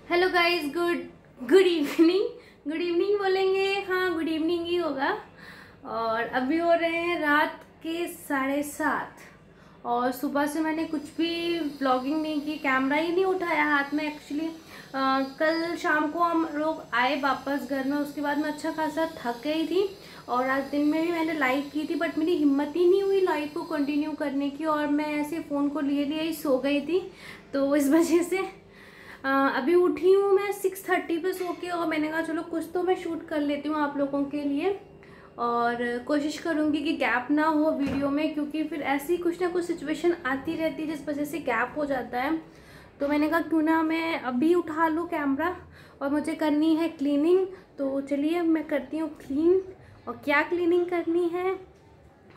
Hello guys, good evening बोलेंगे। हाँ, good evening he होगा। और अभी हो रहे हैं रात के 7:30 और सुबह से मैंने कुछ भी ब्लॉगिंग नहीं की, कैमरा ही नहीं उठाया हाथ में। एक्चुअली कल शाम को हम लोग आए वापस घर में, उसके बाद मैं अच्छा खासा थक गई थी। और आज दिन में भी मैंने लाइव की थी, बट मेरी हिम्मत ही नहीं हुई लाइव को कंटिन्यू करने की, और मैं ऐसे फ़ोन को लिए लिए ही सो गई थी। तो इस वजह से अभी उठी हूँ मैं 6:30 पे सो के, और मैंने कहा चलो कुछ तो मैं शूट कर लेती हूँ आप लोगों के लिए। और कोशिश करूँगी कि गैप ना हो वीडियो में, क्योंकि फिर ऐसी कुछ ना कुछ सिचुएशन आती रहती है जिस वजह से गैप हो जाता है। तो मैंने कहा क्यों ना मैं अभी उठा लूँ कैमरा, और मुझे करनी है क्लीनिंग। तो चलिए मैं करती हूँ क्लीन, और क्या क्लीनिंग करनी है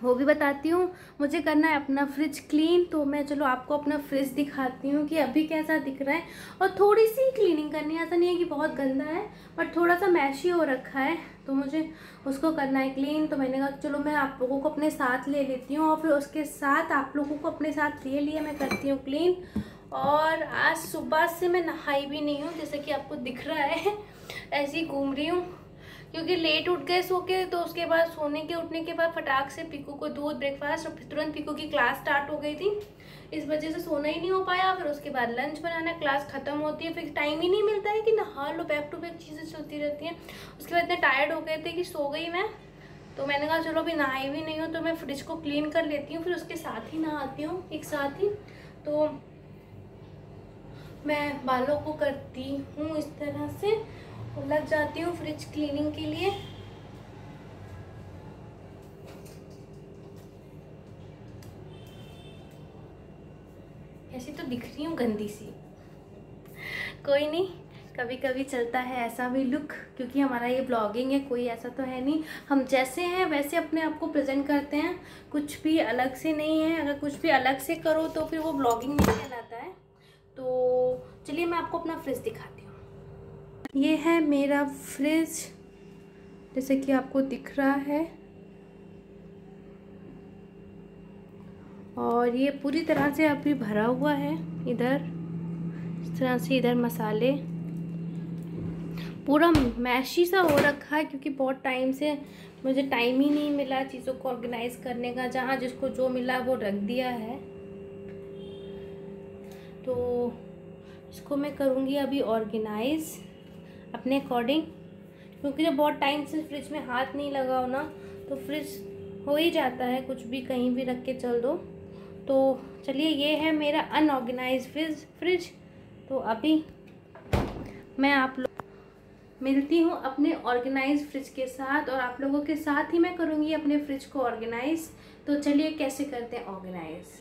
वो भी बताती हूँ। मुझे करना है अपना फ्रिज क्लीन, तो मैं चलो आपको अपना फ्रिज दिखाती हूँ कि अभी कैसा दिख रहा है। और थोड़ी सी क्लीनिंग करनी है, ऐसा नहीं है कि बहुत गंदा है, बट थोड़ा सा मैशी हो रखा है, तो मुझे उसको करना है क्लीन। तो मैंने कहा चलो मैं आप लोगों को अपने साथ ले लेती हूँ, और फिर उसके साथ आप लोगों को अपने साथ ले लिया, मैं करती हूँ क्लीन। और आज सुबह से मैं नहाई भी नहीं हूँ, जैसे कि आपको दिख रहा है ऐसे ही घूम रही हूँ, क्योंकि लेट उठ गए सो के। तो उसके बाद सोने के उठने के बाद फटाक से पीकू को दूध ब्रेकफास्ट, और फिर तुरंत पीकू की क्लास स्टार्ट हो गई थी, इस वजह से सोना ही नहीं हो पाया। फिर उसके बाद लंच बनाना, क्लास खत्म होती है, फिर टाइम ही नहीं मिलता है कि नहा लो, बैक टू बैक चीज़ें चलती रहती हैं। उसके बाद इतने टायर्ड हो गए थे कि सो गई मैं। तो मैंने कहा चलो अभी नहाई भी नहीं हूँ तो मैं फ्रिज को क्लीन कर लेती हूँ, फिर उसके साथ ही नहाती हूँ एक साथ ही। तो मैं बालों को करती हूँ इस तरह से, और लग जाती हूँ फ्रिज क्लीनिंग के लिए। ऐसी तो दिख रही हूँ गंदी सी, कोई नहीं, कभी कभी चलता है ऐसा भी लुक, क्योंकि हमारा ये ब्लॉगिंग है, कोई ऐसा तो है नहीं, हम जैसे हैं वैसे अपने आप को प्रेजेंट करते हैं, कुछ भी अलग से नहीं है। अगर कुछ भी अलग से करो तो फिर वो ब्लॉगिंग नहीं कहलाता है। तो चलिए मैं आपको अपना फ्रिज दिखाती हूँ। ये है मेरा फ्रिज, जैसे कि आपको दिख रहा है, और ये पूरी तरह से अभी भरा हुआ है। इधर इस तरह से, इधर मसाले, पूरा मैशी सा हो रखा है, क्योंकि बहुत टाइम से मुझे टाइम ही नहीं मिला चीज़ों को ऑर्गेनाइज करने का। जहाँ जिसको जो मिला वो रख दिया है, तो इसको मैं करूँगी अभी ऑर्गेनाइज अपने अकॉर्डिंग, क्योंकि जब बहुत टाइम से फ्रिज में हाथ नहीं लगा हो ना, तो फ्रिज हो ही जाता है, कुछ भी कहीं भी रख के चल दो। तो चलिए, ये है मेरा अनऑर्गेनाइज फ्रिज। तो अभी मैं आप लोग मिलती हूँ अपने ऑर्गेनाइज फ्रिज के साथ, और आप लोगों के साथ ही मैं करूँगी अपने फ्रिज को ऑर्गेनाइज। तो चलिए कैसे करते हैं ऑर्गेनाइज।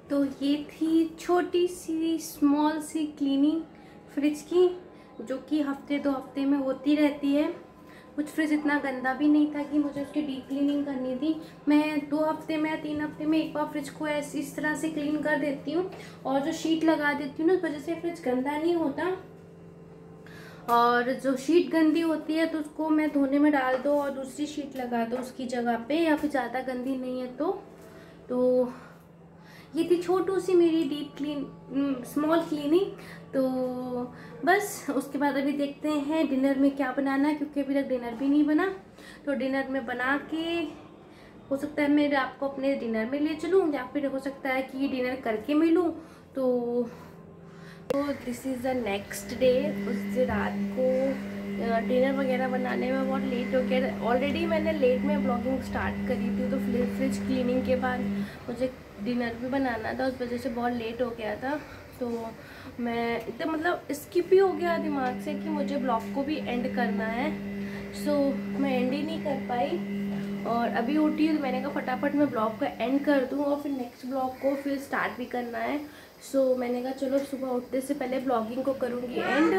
तो ये थी छोटी C small C cleaning fridge की, जो कि हफ्ते 2 हफ्ते में होती रहती है। कुछ फ्रिज इतना गंदा भी नहीं था कि मुझे उसकी डीप क्लीनिंग करनी थी। मैं 2 हफ्ते में या 3 हफ्ते में एक बार फ्रिज को ऐसी इस तरह से क्लीन कर देती हूँ, और जो शीट लगा देती हूँ ना, उस वजह से फ्रिज गंदा नहीं होता। और जो शीट गंदी होती है तो उसको मैं धोने में डाल दो और दूसरी शीट लगा दो उसकी जगह पे, या फिर ज़्यादा गंदी नहीं है तो ये थी छोटू सी मेरी डीप स्मॉल क्लीनिंग। तो बस उसके बाद अभी देखते हैं डिनर में क्या बनाना है, क्योंकि अभी तक डिनर भी नहीं बना। तो डिनर में बना के हो सकता है मैं आपको अपने डिनर में ले चलूँ, या फिर हो सकता है कि डिनर करके मिलूँ। तो this is the next day. उस दिन रात को डिनर वगैरह बनाने में बहुत लेट हो गया। ऑलरेडी मैंने लेट में ब्लॉगिंग स्टार्ट करी थी, तो फ्रिज क्लीनिंग के बाद मुझे डिनर भी बनाना था, उस वजह से बहुत लेट हो गया था। तो मैं एकदम मतलब स्किप ही हो गया दिमाग से कि मुझे ब्लॉग को भी एंड करना है। सो मैं एंड ही नहीं कर पाई, और अभी उठी हूँ तो मैंने कहा फटाफट मैं ब्लॉग को एंड कर दूँ और फिर नेक्स्ट ब्लॉग को फिर स्टार्ट भी करना है। सो मैंने कहा चलो सुबह उठने से पहले ब्लॉगिंग को करूँगी एंड।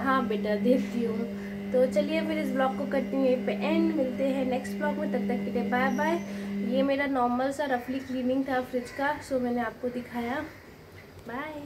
हाँ बेटा देखती हूँ। तो चलिए फिर इस ब्लॉग को करती हूँ यहीं पे एंड। मिलते हैं नेक्स्ट ब्लॉग में, तब तक के लिए बाय बाय। ये मेरा नॉर्मल सा रफली क्लीनिंग था फ्रिज का, सो मैंने आपको दिखाया। बाय।